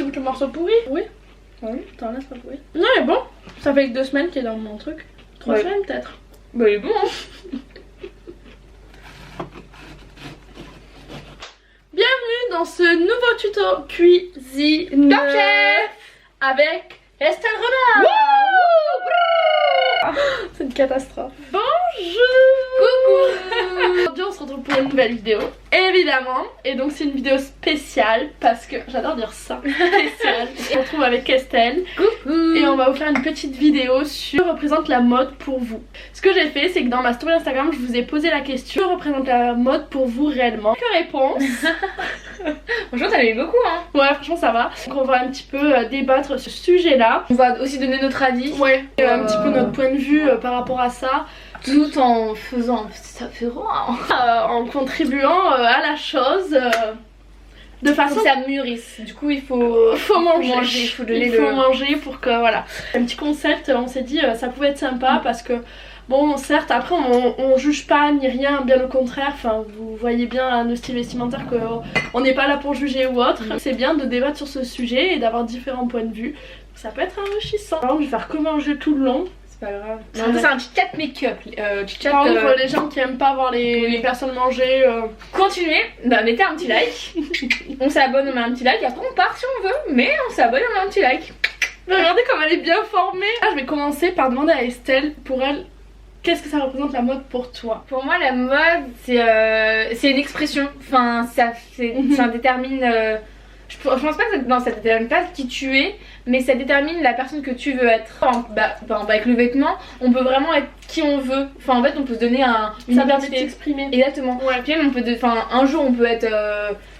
veux que le morceau pourri? Oui. Oui. Attends, là c'est pas pourri. Non, il est bon. Ça fait que 2 semaines qu'il est dans mon truc. 3 semaines peut-être. Bah il est bon hein. Bienvenue dans ce nouveau tuto cuisine Top Chef avec Estelle Renard. C'est une catastrophe. Bonjour. Coucou. Aujourd'hui on se retrouve pour une nouvelle vidéo, évidemment. Et donc c'est une vidéo spéciale parce que j'adore dire ça, spéciale. On se retrouve avec Estelle. Coucou. Et on va vous faire une petite vidéo sur que représente la mode pour vous. Ce que j'ai fait, c'est que dans ma story Instagram, je vous ai posé la question: que représente la mode pour vous réellement? Que réponse? Franchement t'en as eu beaucoup hein. Ouais, franchement ça va. Donc on va un petit peu débattre sur ce sujet-là. On va aussi donner notre avis. Ouais, un petit peu notre point de vue par rapport à ça. Tout en faisant un petit apéro, En contribuant à la chose de façon que ça mûrisse. Du coup il faut manger. Il faut donner manger pour que voilà. Un petit concept, on s'est dit ça pouvait être sympa parce que bon, certes, après on juge pas ni rien, bien au contraire. Enfin, vous voyez bien à nos styles vestimentaires qu'on n'est pas là pour juger ou autre. C'est bien de débattre sur ce sujet et d'avoir différents points de vue. Ça peut être enrichissant. Alors, je vais faire que manger tout le long. C'est pas grave. Non, c'est un chit chat make-up. Par contre, les gens qui aiment pas voir les personnes manger. Continuez, bah mettez un petit like. On s'abonne, on met un petit like. Après on part si on veut, mais on s'abonne, on met un petit like. Regardez comme elle est bien formée. Là, je vais commencer par demander à Estelle, pour elle, qu'est-ce que ça représente la mode pour toi? Pour moi la mode c'est une expression. Enfin ça détermine. Je pense pas que ça détermine pas qui tu es, mais ça détermine la personne que tu veux être. Avec le vêtement, on peut vraiment être qui on veut. Enfin en fait on peut se donner une ça permet de identité. s'exprimer. Exactement. Ouais. Puis même un jour on peut être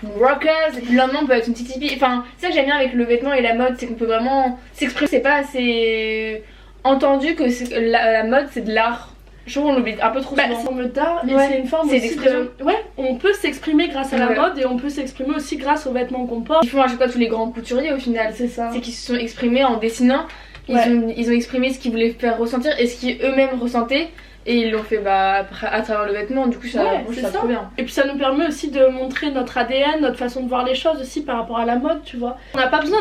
une rockers et puis le lendemain on peut être une petite hippie. Enfin c'est ça que j'aime bien avec le vêtement et la mode, c'est qu'on peut vraiment s'exprimer. C'est pas assez entendu que la mode c'est de l'art. Je trouve qu'on l'oublie un peu trop souvent. C'est une forme d'art et ouais. c'est une forme aussi de... Ouais, on peut s'exprimer grâce à la mode et on peut s'exprimer aussi grâce aux vêtements qu'on porte. Ils font à chaque fois tous les grands couturiers au final. C'est ça. C'est qu'ils se sont exprimés en dessinant. Ils ont exprimé ce qu'ils voulaient faire ressentir et ce qu'ils eux-mêmes ressentaient. Et ils l'ont fait à travers le vêtement, du coup ça, ça trop bien. Et puis ça nous permet aussi de montrer notre ADN, notre façon de voir les choses aussi par rapport à la mode, tu vois. On n'a pas besoin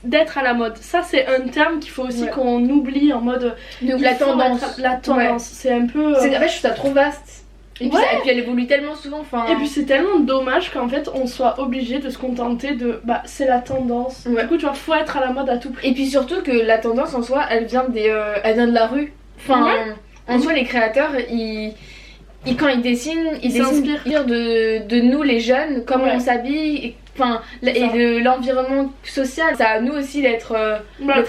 d'être à la mode. Ça c'est un terme qu'il faut aussi qu'on oublie en mode... La tendance. La tendance, c'est un peu... En fait je trouve ça trop vaste. Et puis, et puis elle évolue tellement souvent. Et puis c'est tellement dommage qu'en fait on soit obligé de se contenter de... Bah c'est la tendance. Du coup tu vois, faut être à la mode à tout prix. Et puis surtout que la tendance en soi, elle vient de la rue. Enfin... En soi, les créateurs, quand ils dessinent, ils s'inspirent de nous les jeunes, comment on s'habille, et l'environnement social. C'est à nous aussi d'être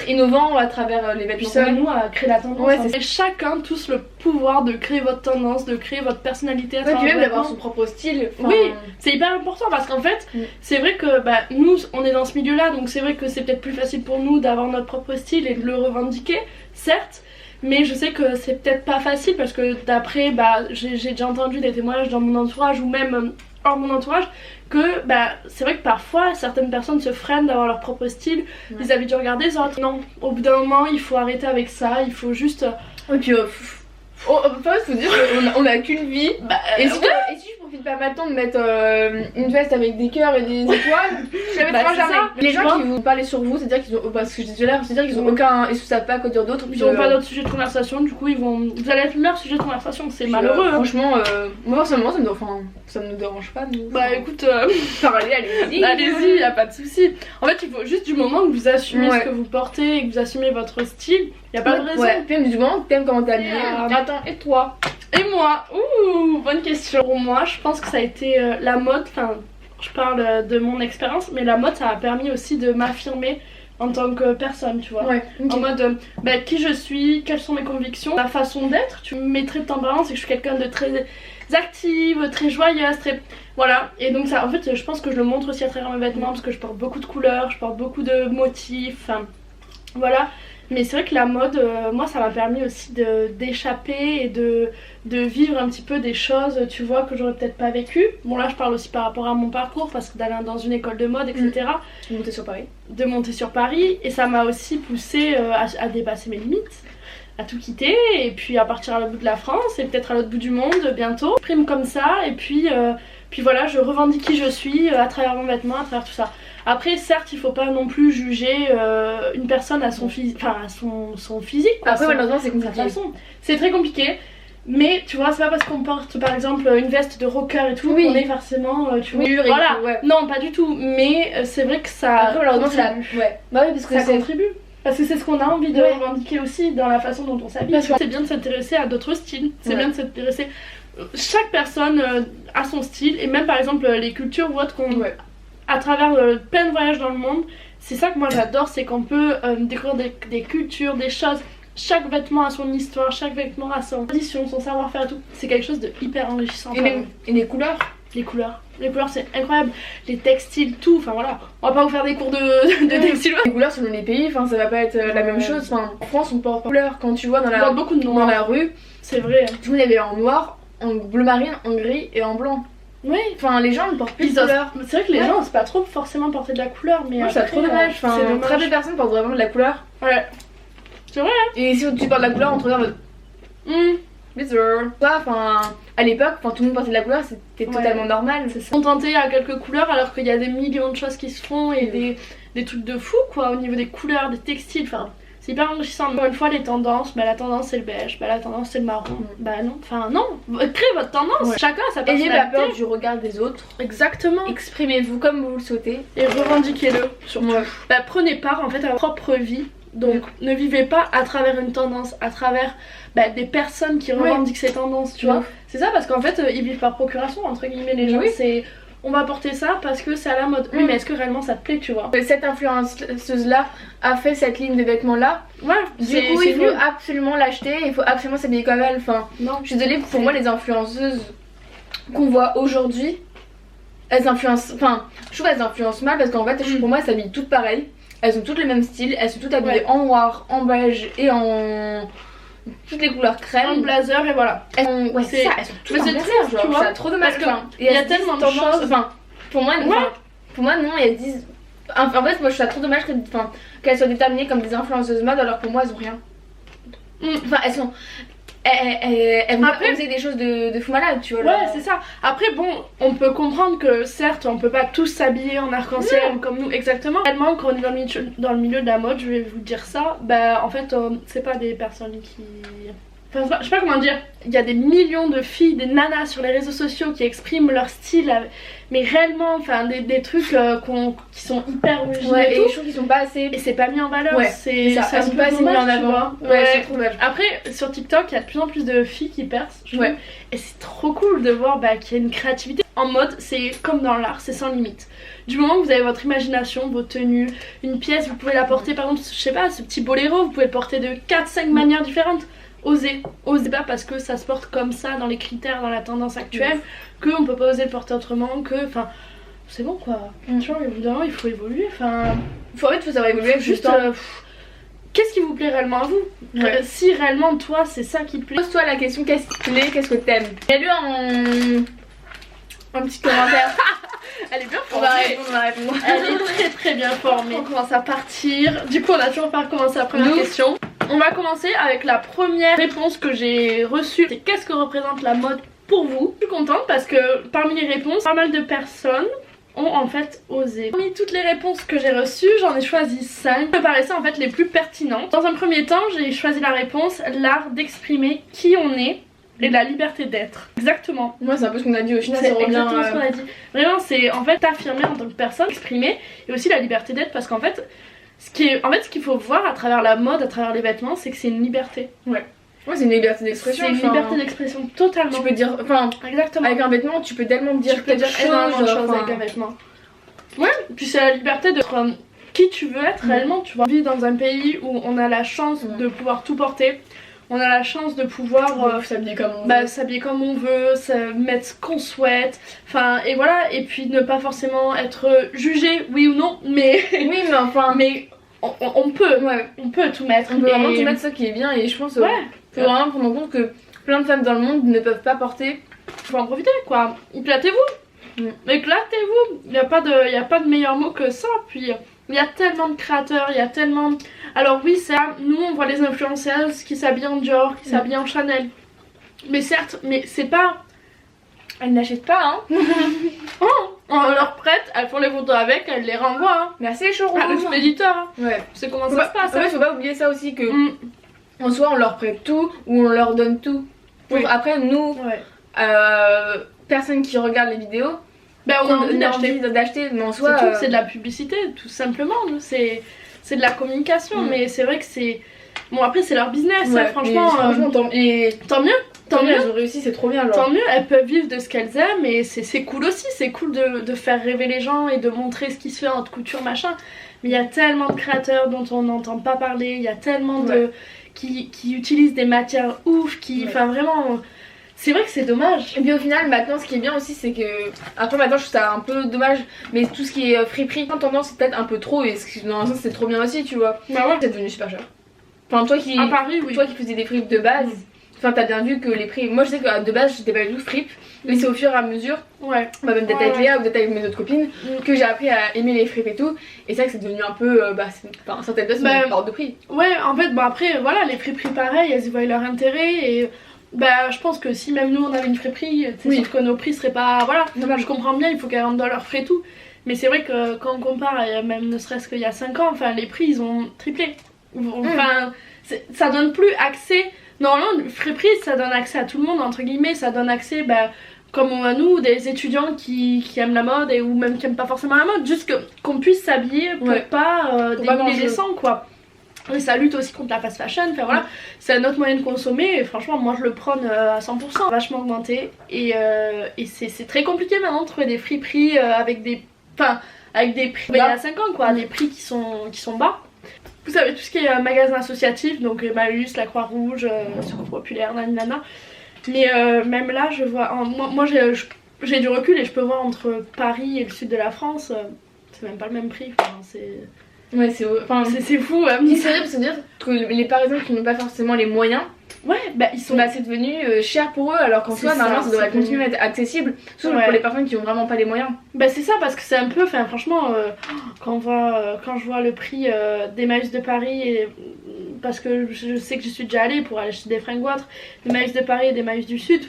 innovants à travers les vêtements. C'est à nous à créer la tendance. Et chacun tous le pouvoir de créer votre tendance, de créer votre personnalité. Et puis même d'avoir son propre style. Oui, c'est hyper important parce qu'en fait, c'est vrai que nous, on est dans ce milieu-là, donc c'est vrai que c'est peut-être plus facile pour nous d'avoir notre propre style et de le revendiquer, certes. Mais je sais que c'est peut-être pas facile parce que d'après, j'ai déjà entendu des témoignages dans mon entourage ou même hors mon entourage que c'est vrai que parfois certaines personnes se freinent d'avoir leur propre style vis-à-vis du regard des autres. Non, au bout d'un moment il faut arrêter avec ça, il faut juste... Et puis faut dire qu'on a qu'une vie. Et si je profite pas maintenant de mettre une veste avec des cœurs et des étoiles, je la mettrai jamais. Les gens qui vont parler sur vous, c'est-à-dire qu'ils ont, parce que je disais là, c'est-à-dire qu'ils ont aucun, ils savent pas à quoi dire d'autre. Ils ont pas d'autres sujets de conversation, du coup vous allez être leur sujet de conversation, c'est malheureux. Franchement, moi personnellement ça me dérange pas. Écoute, allez-y, y a pas de souci. En fait il faut juste du moment que vous assumez ce que vous portez et que vous assumez votre style, y a pas de raison. Puis même du moment que t'aimes comment t'es habillée. Attends, et toi? Et moi? Bonne question. Pour moi, je pense que ça a été la mode, je parle de mon expérience, mais la mode ça m'a permis aussi de m'affirmer en tant que personne, tu vois. En mode qui je suis, quelles sont mes convictions, ma façon d'être. Tu me mets très de tempérament, c'est que je suis quelqu'un de très active, très joyeuse, très... Voilà, et donc ça, en fait, je pense que je le montre aussi à travers mes vêtements parce que je porte beaucoup de couleurs, je porte beaucoup de motifs, voilà. Mais c'est vrai que la mode, moi ça m'a permis aussi d'échapper et de vivre un petit peu des choses, tu vois, que j'aurais peut-être pas vécu. Bon là je parle aussi par rapport à mon parcours parce que d'aller dans une école de mode, etc. De monter sur Paris. Et ça m'a aussi poussée à dépasser mes limites, à tout quitter et puis à partir à l'autre bout de la France et peut-être à l'autre bout du monde bientôt. Prime comme ça et puis voilà, je revendique qui je suis à travers mon vêtement, à travers tout ça. Après certes il faut pas non plus juger une personne à son physique, enfin à son physique quoi. Après malheureusement c'est compliqué. C'est très compliqué. Mais tu vois, c'est pas parce qu'on porte par exemple une veste de rocker et tout qu'on est forcément tu vois. Voilà, non pas du tout. Mais c'est vrai que ça. Après malheureusement c'est bah oui parce que ça contribue. Parce que c'est ce qu'on a envie de revendiquer aussi dans la façon dont on s'habille. C'est bien de s'intéresser à d'autres styles. C'est bien de s'intéresser. Chaque personne a son style et même par exemple les cultures ou autres qu'on à travers plein de voyages dans le monde. C'est ça que moi j'adore, c'est qu'on peut découvrir des cultures, des choses. Chaque vêtement a son histoire, chaque vêtement a son tradition, son savoir-faire et tout. C'est quelque chose de hyper enrichissant. Et les couleurs. Les couleurs c'est incroyable. Les textiles, tout, enfin voilà. On va pas vous faire des cours de textile. Les couleurs selon les pays, enfin ça va pas être la même chose. Enfin, en France on porte couleurs quand tu vois dans beaucoup de noir dans la rue. C'est vrai. Tout le monde avait en noir, en bleu marine, en gris et en blanc. Oui, enfin les gens ne portent plus de couleur. C'est vrai que les gens osent pas trop forcément porter de la couleur, mais c'est trop dommage. Enfin, très peu de personnes portent vraiment de la couleur. Ouais. C'est vrai hein. Et si tu portes de la couleur, on te regarde en mode bizarre. Enfin, à l'époque, quand tout le monde portait de la couleur, c'était totalement normal. C'est ça. Contenter à quelques couleurs alors qu'il y a des millions de choses qui se font et des trucs de fou quoi au niveau des couleurs, des textiles, enfin c'est hyper enrichissant. Encore une fois les tendances, la tendance c'est le beige, la tendance c'est le marron. Bah non, enfin non, créez votre tendance, chacun a sa personnalité. Ayez pas peur du regard des autres. Exactement. Exprimez-vous comme vous le souhaitez. Et revendiquez-le surtout. Prenez part en fait à votre propre vie. Donc ne vivez pas à travers une tendance, à travers des personnes qui revendiquent ces tendances, tu vois. C'est ça parce qu'en fait ils vivent par procuration entre guillemets les gens, c'est on va porter ça parce que c'est à la mode. Oui mais est-ce que réellement ça te plaît, tu vois. Cette influenceuse là a fait cette ligne de vêtements là. Du coup il faut absolument l'acheter, il faut absolument s'habiller comme elle. Enfin, non, je suis désolée pour moi les influenceuses qu'on voit aujourd'hui, elles influencent, enfin je trouve elles influencent mal parce qu'en fait pour moi elles s'habillent toutes pareilles. Elles ont toutes le même style, elles sont toutes habillées en noir, en beige et en toutes les couleurs crème. En blazer et voilà. Elles sont toutes en blazer, tu vois. C'est trop dommage parce qu'il y a tellement de choses. Enfin, pour moi non, elles disent. En fait, moi je trouve ça trop dommage qu'elles soient déterminées comme des influenceuses mode alors que pour moi elles ont rien. Enfin, elles sont. Elle m'a posé des choses de fou malade, tu vois. Ouais, c'est ça. Après, bon, on peut comprendre que certes, on peut pas tous s'habiller en arc-en-ciel comme nous, exactement. Tellement quand on est dans le milieu de la mode, je vais vous dire ça, en fait, c'est pas des personnes qui. Enfin, je sais pas comment dire. Il y a des millions de filles, des nanas sur les réseaux sociaux qui expriment leur style, mais réellement, enfin, des trucs qui sont hyper originaux et je trouve qu'ils sont pas assez. Et c'est pas mis en valeur, c'est pas assez mis en avant. C'est trop dommage. Après, sur TikTok, il y a de plus en plus de filles qui percent, je trouve, et c'est trop cool de voir qu'il y a une créativité. En mode, c'est comme dans l'art, c'est sans limite. Du moment que vous avez votre imagination, vos tenues, une pièce, vous pouvez la porter, par exemple, je sais pas, ce petit boléro, vous pouvez le porter de 4-5 manières différentes. Osez pas parce que ça se porte comme ça dans les critères, dans la tendance actuelle, qu'on peut pas oser le porter autrement, enfin c'est bon quoi. Tu vois, évidemment il faut évoluer, en fait faut savoir évoluer, juste qu'est-ce qui vous plaît réellement à vous, si réellement toi c'est ça qui te plaît. Pose-toi la question, qu'est-ce qui te plaît, qu'est-ce que t'aimes. Mets-le un petit commentaire. Elle est bien formée. On va répondre. Elle est très très bien formée. On commence à partir. Du coup on a toujours pas recommencé la première question. On va commencer avec la première réponse que j'ai reçue. C'est qu'est-ce que représente la mode pour vous. Je suis contente parce que parmi les réponses, pas mal de personnes ont en fait osé. Parmi toutes les réponses que j'ai reçues, j'en ai choisi 5 qui me paraissaient en fait les plus pertinentes. Dans un premier temps, j'ai choisi la réponse l'art d'exprimer qui on est et la liberté d'être. Exactement. Moi c'est un peu ce qu'on a dit au final. C'est exactement ce qu'on a dit. Vraiment c'est en fait t'affirmer en tant que personne, exprimer, et aussi la liberté d'être parce qu'en fait ce qu'il faut voir à travers la mode, à travers les vêtements, c'est que c'est une liberté. Ouais, c'est une liberté d'expression. C'est une liberté d'expression totalement. Tu peux dire, exactement. Avec un vêtement, tu peux tellement dire énormément de choses avec un vêtement. Ouais, puis c'est la liberté de qui tu veux être réellement, tu vois. On vit dans un pays où on a la chance de pouvoir tout porter. On a la chance de pouvoir s'habiller comme on veut, mettre ce qu'on souhaite, et voilà, et puis ne pas forcément être jugé, oui ou non, mais mais on peut tout mettre. On peut vraiment tout mettre, ça qui est bien, et je pense faut vraiment prendre en compte que plein de femmes dans le monde ne peuvent pas porter. Faut en profiter quoi, éclatez-vous, éclatez-vous, il y a pas de meilleur mot que ça, puis il y a tellement de créateurs, il y a tellement... Alors oui, ça, nous on voit les influenceuses qui s'habillent en Dior, qui s'habillent en Chanel. Mais certes, mais c'est pas Elles n'achètent pas, hein. On leur prête, elles font les photos avec, elles les renvoient. Hein. Merci les showrooms. À l'expéditeur. Hein. Ouais. C'est comment ça se passe. En fait, faut pas oublier ça aussi que en soi on leur prête tout ou on leur donne tout. Pour après nous, personnes qui regardent les vidéos, ben on a envie d'acheter, mais en soi c'est de la publicité tout simplement. C'est de la communication, mais c'est vrai que c'est bon après c'est leur business. Ouais, franchement, tant mieux. Tant mieux, elles ont réussi, c'est trop bien. Genre. Tant mieux, elles peuvent vivre de ce qu'elles aiment et c'est cool aussi, c'est cool de faire rêver les gens et de montrer ce qui se fait en haute couture machin. Mais il y a tellement de créateurs dont on n'entend pas parler, il y a tellement de qui utilisent des matières ouf, enfin vraiment. C'est vrai que c'est dommage. Et puis au final, maintenant, ce qui est bien aussi, c'est que. Après, maintenant, je trouve ça un peu dommage, mais tout ce qui est friperie, en tendance, c'est peut-être un peu trop, et dans un sens, c'est trop bien aussi, tu vois. Bah ouais. C'est devenu super cher. Enfin, toi qui. À Paris, oui. Toi qui faisais des fripes de base. Enfin, t'as bien vu que les prix. Moi, je sais que de base, j'étais pas du tout fripe, mais c'est au fur et à mesure, même peut-être avec Léa ou peut-être avec mes autres copines, que j'ai appris à aimer les fripes et tout. Et c'est vrai que c'est devenu un peu. Un certain de c'est hors de prix. Ouais, en fait, après, voilà, les friperies pareil, elles y voient leur intérêt et. Je pense que si même nous on avait une friperie, c'est sûr que nos prix seraient pas. Voilà, je comprends bien, il faut qu'elles rentrent dans leurs frais et tout. Mais c'est vrai que quand on compare, même ne serait-ce qu'il y a 5 ans, enfin, les prix ils ont triplé. Enfin, ça donne plus accès. Normalement, une friperie ça donne accès à tout le monde, entre guillemets, ça donne accès, comme à nous, des étudiants qui aiment la mode ou même qui aiment pas forcément la mode, juste qu'on puisse s'habiller pour pas déguiser les sangs quoi. Et ça lutte aussi contre la fast fashion, enfin voilà, c'est un autre moyen de consommer et franchement moi je le prône à 100%, vachement augmenté et c'est très compliqué maintenant de trouver des friperies avec des prix il y a 5 ans quoi, des prix qui sont bas. Vous savez tout ce qui est magasin associatif, donc Emmaüs, la Croix-Rouge, Secours Populaire, nanana. Mais même là je vois, moi j'ai du recul et je peux voir entre Paris et le sud de la France, c'est même pas le même prix, enfin c'est... Ouais, c'est fou. C'est vrai, se dire que les Parisiens qui n'ont pas forcément les moyens, ils sont c'est devenu cher pour eux, alors qu'en soi, normalement, ça devrait continuer à être accessible, surtout pour les personnes qui n'ont vraiment pas les moyens. C'est ça, parce que c'est un peu, franchement, quand je vois le prix d'Emmaüs de Paris, parce que je sais que je suis déjà allée pour aller acheter des fringues ou autres, d'Emmaüs de Paris et d'Emmaüs du Sud,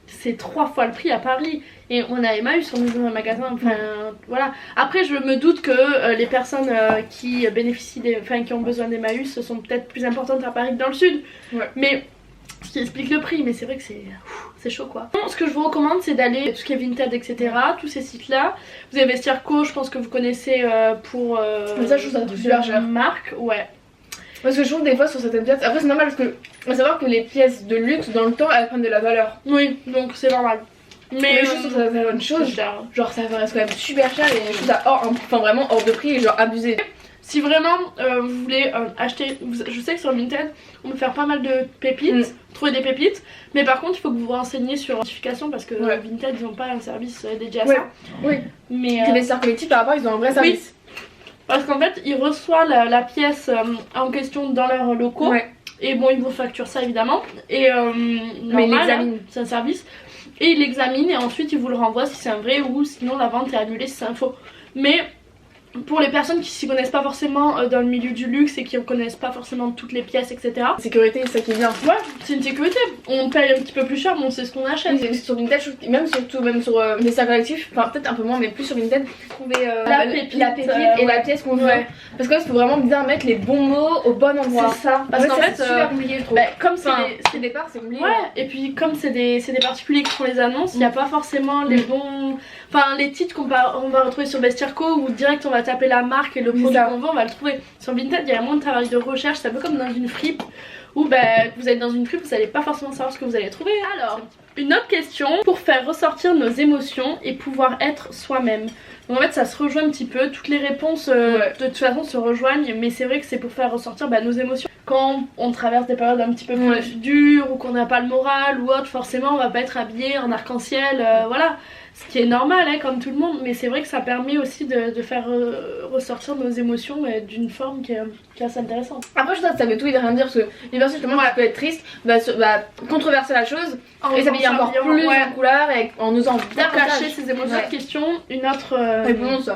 c'est 3 fois le prix à Paris et on a Emmaüs, on est dans un magasin, voilà. Après je me doute que les personnes qui bénéficient qui ont besoin d'Emmaüs sont peut-être plus importantes à Paris que dans le sud, mais ce qui explique le prix, mais c'est vrai que c'est chaud quoi. Ce que je vous recommande c'est d'aller tout ce qui est Vinted etc, tous ces sites là. Vous avez Vestiaire.co, je pense que vous connaissez pour ça je trouve ça super cher. Marque, parce que je trouve des fois sur certaines pièces, après c'est normal parce que faut savoir que les pièces de luxe dans le temps elles prennent de la valeur. Oui, donc c'est normal. Mais je trouve ça une chose, genre ça reste quand même super cher et je trouve ça vraiment hors de prix et genre abusé. Si vraiment vous voulez acheter, je sais que sur Vinted on peut faire pas mal de pépites, trouver des pépites, mais par contre il faut que vous vous renseigniez sur l'identification parce que Vinted ils ont pas un service dédié à ça. Oui, mais les Vestiaire Collectif par rapport ils ont un vrai service. Parce qu'en fait, ils reçoivent la pièce en question dans leurs locaux. Et bon, ils vous facturent ça évidemment. Et mais ils l'examinent. C'est un service. Et ils l'examinent et ensuite ils vous le renvoient si c'est un vrai ou sinon la vente est annulée si c'est un faux. Mais pour les personnes qui s'y connaissent pas forcément dans le milieu du luxe et qui ne connaissent pas forcément toutes les pièces, etc. Sécurité, c'est ça qui est bien. Ouais, c'est une sécurité. On paye un petit peu plus cher, mais on sait ce qu'on achète. Oui, sur Vinted, même sur Vestiaire Collectif, enfin peut-être un peu moins, mais plus sur Vinted, trouver la pépite et la pièce qu'on veut. Parce que là, il faut vraiment bien mettre les bons mots au bon endroit. C'est ça. Parce qu'en fait, c'est super compliqué, je trouve. Comme c'est des parts, c'est compliqué. Ouais, et puis comme c'est des particuliers qui font les annonces, il n'y a pas forcément les bons. Enfin, les titres qu'on va retrouver sur Vestiaire.co où direct on va taper la marque et le produit qu'on veut, on va le trouver. Sur Vinted, il y a moins de travail de recherche, c'est un peu comme dans une fripe où vous êtes dans une fripe, vous n'allez pas forcément savoir ce que vous allez trouver. Alors, une autre question pour faire ressortir nos émotions et pouvoir être soi-même. Donc en fait ça se rejoint un petit peu, toutes les réponses de toute façon se rejoignent, mais c'est vrai que c'est pour faire ressortir nos émotions. Quand on traverse des périodes un petit peu plus dures ou qu'on n'a pas le moral ou autre, forcément on va pas être habillé en arc-en-ciel, voilà. Ce qui est normal comme tout le monde, mais c'est vrai que ça permet aussi de faire ressortir nos émotions d'une forme qui est assez intéressante. Après je trouve que ça veut tout et rien dire parce que les personnes justement qui peuvent être tristes, controverser la chose et s'habiller encore plus en couleur et en osant bien cacher ses émotions. Question, une autre réponse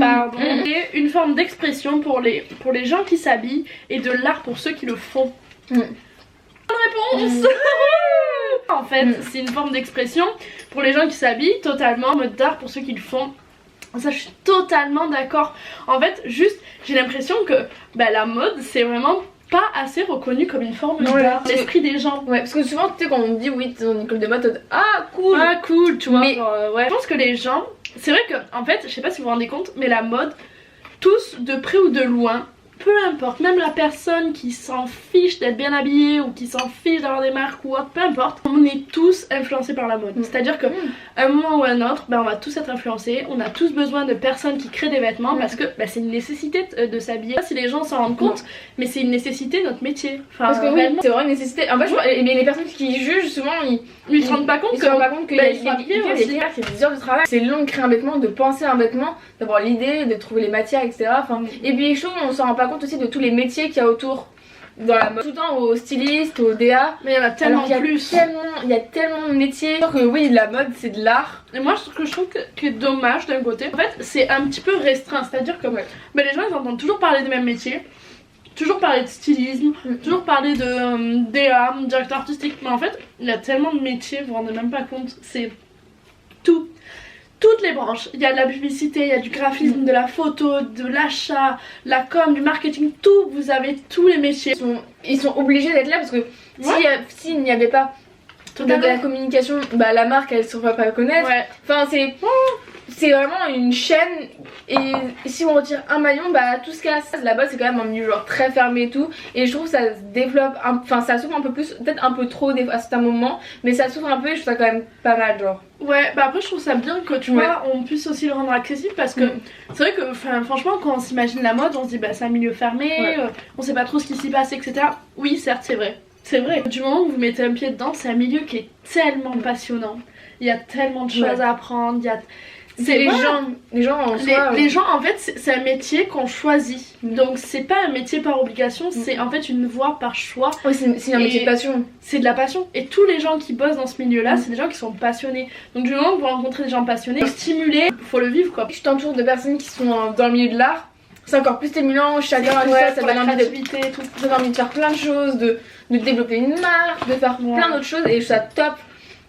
pardon. Et une forme d'expression pour les gens qui s'habillent et de l'art pour ceux qui le font. Bonne réponse. En fait, c'est une forme d'expression pour les gens qui s'habillent totalement en mode d'art, pour ceux qui le font. Ça, je suis totalement d'accord. En fait, juste, j'ai l'impression que la mode, c'est vraiment pas assez reconnu comme une forme d'art, l'esprit des gens. Ouais, parce que souvent, tu sais, quand on dit oui, t'es dans une école de mode, ah cool, tu vois. Mais je pense que les gens, c'est vrai que, en fait, je sais pas si vous vous rendez compte, mais la mode, tous de près ou de loin, peu importe, même la personne qui s'en fiche d'être bien habillée ou qui s'en fiche d'avoir des marques ou autre, peu importe, on est tous influencés par la mode. C'est-à-dire que à un moment ou à un autre, on va tous être influencés, on a tous besoin de personnes qui créent des vêtements parce que c'est une nécessité de s'habiller. Si les gens s'en rendent compte, mais c'est une nécessité de notre métier. Enfin, parce que oui, c'est vraiment une nécessité. En fait, mais les personnes qui jugent souvent, ils se rendent pas compte qu'il y a des heures de travail. C'est long de créer un vêtement, de penser un vêtement, d'avoir l'idée, de trouver les matières, etc. Et puis chaud, on s'en rend pas compte aussi de tous les métiers qu'il y a autour dans la mode, tout le temps aux stylistes, aux DA, mais il y en a tellement plus. Il y a tellement de métiers que oui, la mode c'est de l'art. Et moi je trouve que c'est dommage d'un côté, en fait c'est un petit peu restreint, c'est à dire que les gens ils entendent toujours parler des mêmes métiers, toujours parler de stylisme, toujours parler de DA, directeur artistique, mais en fait il y a tellement de métiers, vous vous rendez même pas compte, c'est tout. Toutes les branches, il y a de la publicité, il y a du graphisme, de la photo, de l'achat, la com, du marketing, tout, vous avez tous les métiers. Ils sont obligés d'être là parce que s'il n'y avait pas de la communication, la marque elle se va pas connaître. Enfin c'est vraiment une chaîne et si on retire un maillon, tout se casse. Là-bas c'est quand même un milieu genre très fermé et tout, et je trouve que ça se développe, enfin ça s'ouvre un peu plus, peut-être un peu trop à certains moments, mais ça s'ouvre un peu et je trouve ça quand même pas mal genre. Ouais, après je trouve ça bien que tu vois, on puisse aussi le rendre accessible parce que c'est vrai que franchement quand on s'imagine la mode, on se dit c'est un milieu fermé, on sait pas trop ce qui s'y passe, etc. Oui, certes, c'est vrai. C'est vrai. Du moment où vous mettez un pied dedans, c'est un milieu qui est tellement passionnant. Il y a tellement de choses à apprendre, il y a... les gens en soi, les gens en fait c'est un métier qu'on choisit, donc c'est pas un métier par obligation, c'est en fait une voie par choix. Oui, c'est un métier de passion, c'est de la passion, et tous les gens qui bossent dans ce milieu là c'est des gens qui sont passionnés, donc du moment que vous rencontrez des gens passionnés, faut stimuler, faut le vivre quoi. Je t'entoure de personnes qui sont dans le milieu de l'art, c'est encore plus stimulant, chacun ça donne envie ça donne envie de faire plein de choses, de développer une marque, de faire plein d'autres choses, et je trouve ça top.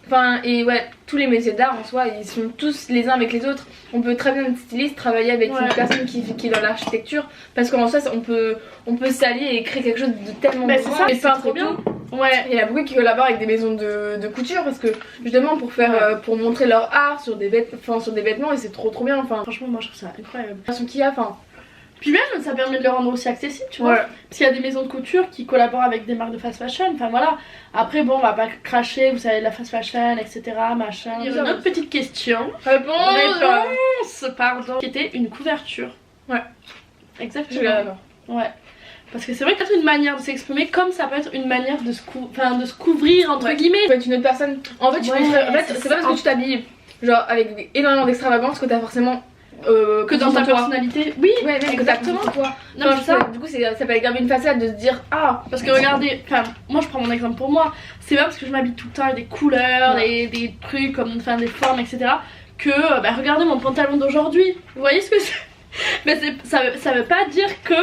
Enfin, et tous les métiers d'art en soi, ils sont tous les uns avec les autres. On peut très bien être styliste, travailler avec une personne qui est dans l'architecture, parce qu'en soi, on peut s'allier et créer quelque chose de tellement grand. C'est ça, et c'est trop bien. Il y a beaucoup qui collaborent avec des maisons de couture, parce que justement pour faire, pour montrer leur art sur des vêtements, et c'est trop bien. Enfin, franchement, moi je trouve ça incroyable. La façon qu'il y a, puis même ça permet de le rendre aussi accessible, tu vois. Parce qu'il y a des maisons de couture qui collaborent avec des marques de fast fashion, enfin voilà. Après on va pas cracher, vous savez, de la fast fashion, etc. machin. Il y a une autre petite question. Réponse, pardon. Qui était une couverture. Ouais. Exactement. Ouais. Parce que c'est vrai que c'est une manière de s'exprimer, comme ça peut être une manière de se couvrir entre guillemets. Tu peux être une autre personne. En fait, c'est pas parce que tu t'habilles genre avec énormément d'extravagance que t'as forcément que dans ta personnalité, oui, exactement. Non, du coup ça peut être grave une façade de se dire parce que regardez, moi je prends mon exemple pour moi, c'est pas parce que je m'habille tout le temps avec des couleurs, des trucs comme des formes, etc. que regardez mon pantalon d'aujourd'hui, vous voyez ce que c'est. Mais ça veut pas dire que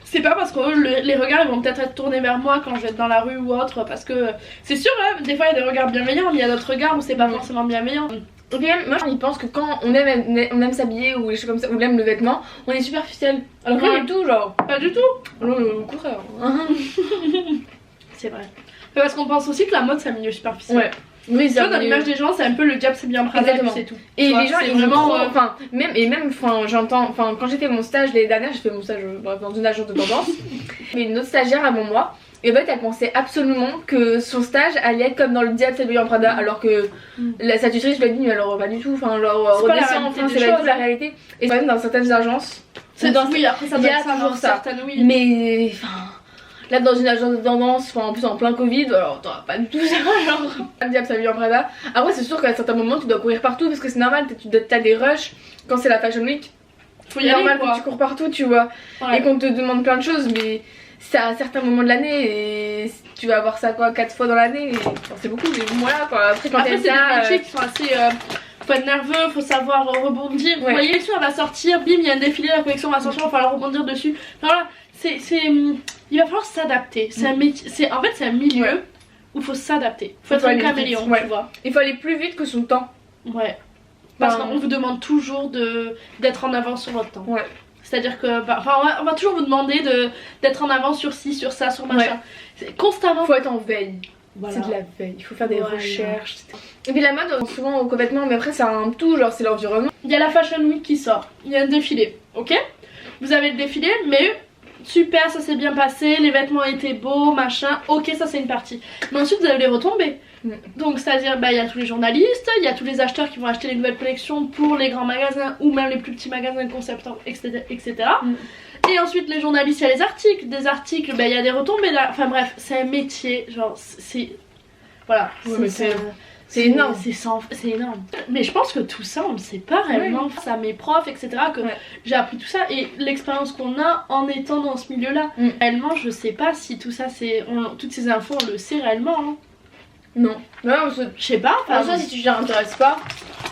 c'est pas parce que les regards ils vont peut-être être tournés vers moi quand je vais être dans la rue ou autre, parce que c'est sûr des fois il y a des regards bienveillants, mais il y a d'autres regards où c'est pas forcément bienveillant. Et puis même, moi je pense que quand on aime s'habiller ou des choses comme ça, ou on aime le vêtement, on est superficiel. Alors que pas du tout, genre. Pas du tout. Au contraire. C'est vrai. Mais parce qu'on pense aussi que la mode c'est un milieu superficiel. Ouais. Oui, tu vois, dans l'image des gens, c'est un peu le diable c'est bien Prada, c'est tout. Et les gens, ils vraiment. J'entends. Quand j'ai fait mon stage l'année dernière, j'ai fait mon stage dans une agence de tendance. Il y a une autre stagiaire à mon mois. Et en fait, elle pensait absolument que son stage allait être comme dans le diable s'habille en Prada, alors que sa tutrice lui a dit, mais alors pas du tout, redescend, c'est pas du tout la réalité. Et quand même, dans certaines agences, oui, après ça doit être toujours ça. Mais là, dans une agence de tendance, en plus en plein Covid, alors t'auras pas du tout ça, genre le diable s'habille en Prada. Après, c'est sûr qu'à certains moments, tu dois courir partout parce que c'est normal, t'as des rushs quand c'est la Fashion Week. Faut y aller, normal que tu cours partout, tu vois, et qu'on te demande plein de choses, mais. C'est à certains moments de l'année et tu vas avoir ça 4 fois dans l'année, c'est beaucoup, mais voilà quoi. Après c'est des métiers qui sont assez faut être nerveux, faut savoir rebondir. Vous voyez, la collection elle va sortir, bim, il y a un défilé, la collection va sortir, il va falloir rebondir dessus. Enfin, voilà, il va falloir s'adapter. C'est un métier, en fait c'est un milieu où il faut s'adapter. Il faut être un caméléon, tu vois. Il faut aller plus vite que son temps. Ouais. Parce qu'on vous demande toujours d'être en avance sur votre temps. Ouais. C'est-à-dire que, on va toujours vous demander d'être en avance sur ci, sur ça, sur machin. Constamment. Il faut être en veille. Voilà. C'est de la veille, il faut faire des recherches. Et puis la mode, souvent aux vêtements, mais après c'est un tout, genre c'est l'environnement. Il y a la Fashion Week qui sort, il y a un défilé, ok? Vous avez le défilé, mais super, ça s'est bien passé, les vêtements étaient beaux, machin, ok, ça c'est une partie. Mais ensuite vous avez les retombées. Donc c'est-à-dire, il y a tous les journalistes, il y a tous les acheteurs qui vont acheter les nouvelles collections pour les grands magasins ou même les plus petits magasins de concept, etc. Et ensuite les journalistes, il y a les articles, des articles, il y a des retombées là, enfin bref, c'est un métier, genre c'est... Voilà, c'est énorme. C'est énorme. Mais je pense que tout ça, on ne sait pas réellement. Ça, mes profs, etc., que j'ai appris tout ça. Et l'expérience qu'on a en étant dans ce milieu-là, réellement, je sais pas si tout ça, toutes ces infos, on le sait réellement. Hein. Non. Je sais pas. Enfin, ça, si tu t'y intéresses pas.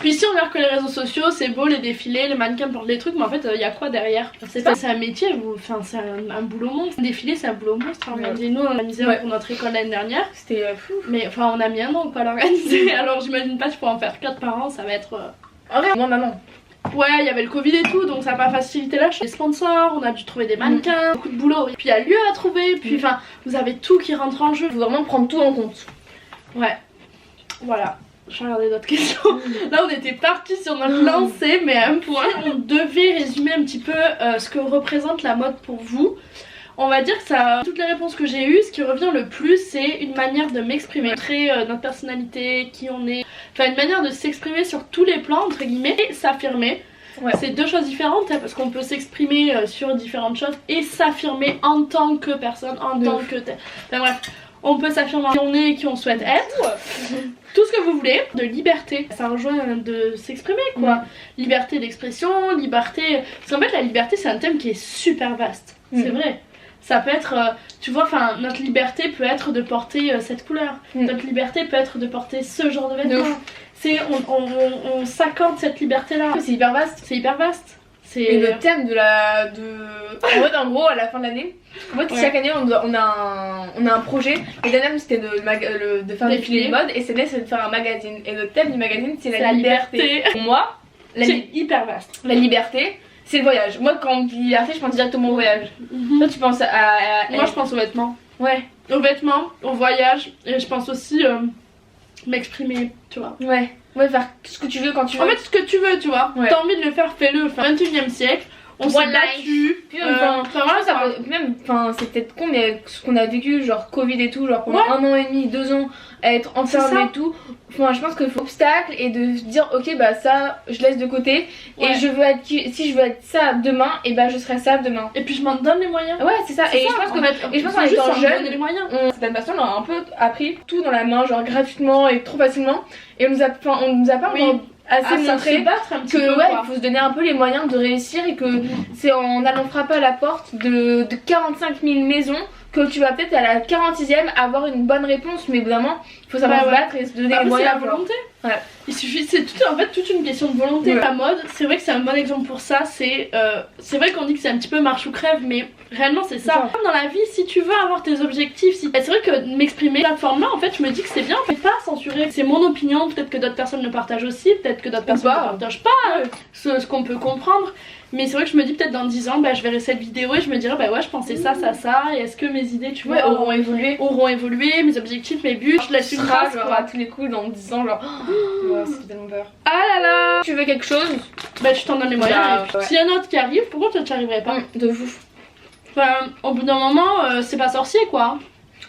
Puis si on regarde que les réseaux sociaux, c'est beau, les défilés, les mannequins portent des trucs, mais en fait, il y a quoi derrière? C'est un métier, c'est un boulot monstre. Un défilé, c'est un boulot monstre. Nous, on a organisé pour notre école l'année dernière. C'était fou. Mais enfin, on a mis un an quoi à l'organiser. Alors, j'imagine pas, tu pourras en faire 4 par an, ça va être. Non, maman. Ouais, il y avait le Covid et tout, donc ça n'a pas facilité la chose. Les sponsors, on a dû trouver des mannequins, beaucoup de boulot. Puis il y a lieu à trouver, puis enfin, vous avez tout qui rentre en jeu. Il faut vraiment prendre tout en compte. Ouais, voilà. Je vais regarder d'autres questions. Là, on était parti sur notre lancée, mais à un point, on devait résumer un petit peu ce que représente la mode pour vous. On va dire que ça, toutes les réponses que j'ai eues, ce qui revient le plus, c'est une manière de m'exprimer, montrer notre personnalité, qui on est, enfin une manière de s'exprimer sur tous les plans entre guillemets et s'affirmer. C'est deux choses différentes parce qu'on peut s'exprimer sur différentes choses et s'affirmer en tant que personne, en tant que tel. Enfin bref. On peut s'affirmer qui on est et qui on souhaite être. Tout ce que vous voulez. De liberté. Ça rejoint de s'exprimer quoi. Liberté d'expression, liberté... Parce qu'en fait la liberté c'est un thème qui est super vaste. C'est vrai. Ça peut être... tu vois, enfin notre liberté peut être de porter cette couleur. Notre liberté peut être de porter ce genre de vêtements. On s'accorde cette liberté là. C'est hyper vaste. C'est hyper vaste. Et le thème en fait, en gros, à la fin de l'année, en fait, chaque année, on a un projet. Et l'année, c'était de faire des filets de mode. Et cette année, c'est de faire un magazine. Et le thème du magazine, c'est la liberté. Pour moi, c'est hyper vaste. La liberté, c'est le voyage. Moi, quand on dit liberté, je pense directement au voyage. Toi, tu penses à... Moi, je pense aux vêtements. Ouais. Aux vêtements, au voyage. Et je pense aussi m'exprimer, tu vois. Ouais, faire ce que tu veux quand tu veux. En fait, ce que tu veux, tu vois. T'as envie de le faire, fais-le. Enfin, 21e siècle, on s'est battu. C'est peut-être con, mais ce qu'on a vécu, genre Covid et tout, genre pendant 1 an et demi, 2 ans, à être enfermé et tout. Enfin, je pense qu'il faut obstacle et de se dire, ok, bah ça, je laisse de côté. Et si je veux être ça demain, et bah je serai ça demain. Et puis je m'en donne les moyens. Ouais, c'est ça. Et je pense qu'en étant jeune, certaines personnes ont un peu appris tout dans la main, genre gratuitement et trop facilement. Et on nous a pas encore assez montré que il faut se donner un peu les moyens de réussir et que c'est en allant frapper à la porte de 45 000 maisons que tu vas peut-être à la 46e avoir une bonne réponse, mais vraiment il faut savoir se battre et se donner les moyens. C'est la volonté. Il suffit, c'est en fait toute une question de volonté. La mode, c'est vrai que c'est un bon exemple pour ça. C'est vrai qu'on dit que c'est un petit peu marche ou crève, mais réellement c'est ça. Dans la vie, si tu veux avoir tes objectifs, c'est vrai que m'exprimer de cette forme-là, en fait, je me dis que c'est bien. En fait, pas censurer. C'est mon opinion. Peut-être que d'autres personnes le partagent aussi. Peut-être que d'autres personnes ne partagent pas ce qu'on peut comprendre. Mais c'est vrai que je me dis peut-être dans 10 ans, je verrai cette vidéo et je me dirai je pensais ça, et est-ce que mes idées, tu vois, auront évolué, mes objectifs, mes buts, je laisse une trace genre à tous les coups dans 10 ans, genre c'est tellement peur. Ah là là. Tu veux quelque chose, tu t'en donnes les moyens. S'il y a un autre qui arrive, pourquoi toi tu n'y arriverais pas? De fou. Enfin, au bout d'un moment, c'est pas sorcier quoi.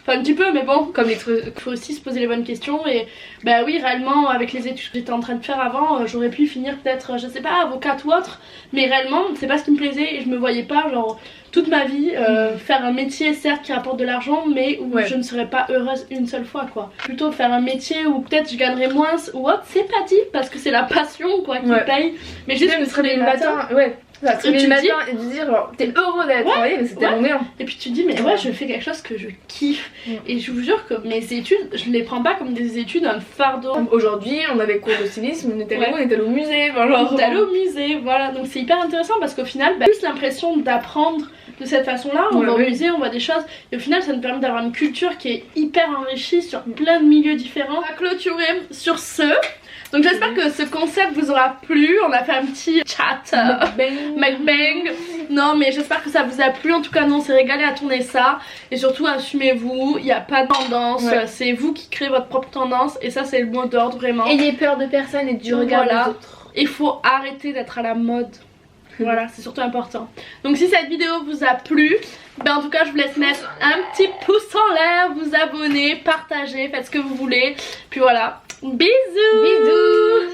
Enfin un petit peu, mais bon, comme il faut aussi se poser les bonnes questions. Et oui, réellement avec les études que j'étais en train de faire avant, j'aurais pu finir peut-être, je sais pas, avocate ou autre. Mais réellement c'est pas ce qui me plaisait et je me voyais pas genre toute ma vie faire un métier certes qui rapporte de l'argent, mais où je ne serais pas heureuse une seule fois quoi. Plutôt faire un métier où peut-être je gagnerais moins ou autre, c'est pas dit parce que c'est la passion quoi qui paye. Mais juste me serait le matin, Ça, tu le matin et te dire genre t'es heureux d'aller travailler, mais c'est tellement bien. Et puis tu te dis mais ouais je fais quelque chose que je kiffe. Et je vous jure que mes études je les prends pas comme des études un fardeau. Aujourd'hui on avait cours de stylisme, on était allé au musée, on était allé au musée, voilà. Donc c'est hyper intéressant parce qu'au final plus l'impression d'apprendre de cette façon là, on va au musée, on voit des choses et au final ça nous permet d'avoir une culture qui est hyper enrichie sur plein de milieux différents. On va clôturer sur ce. Donc j'espère que ce concept vous aura plu, on a fait un petit chat mukbang. Non mais j'espère que ça vous a plu, en tout cas nous on s'est régalé à tourner ça. Et surtout assumez-vous, il n'y a pas de tendance, c'est vous qui créez votre propre tendance et ça c'est le mot d'ordre vraiment. Ayez peur de personne et du regard des autres. Il faut arrêter d'être à la mode. Voilà, c'est surtout important. Donc si cette vidéo vous a plu, ben en tout cas je vous laisse mettre un petit pouce en l'air, vous abonner, partager, faites ce que vous voulez. Puis voilà, bisous.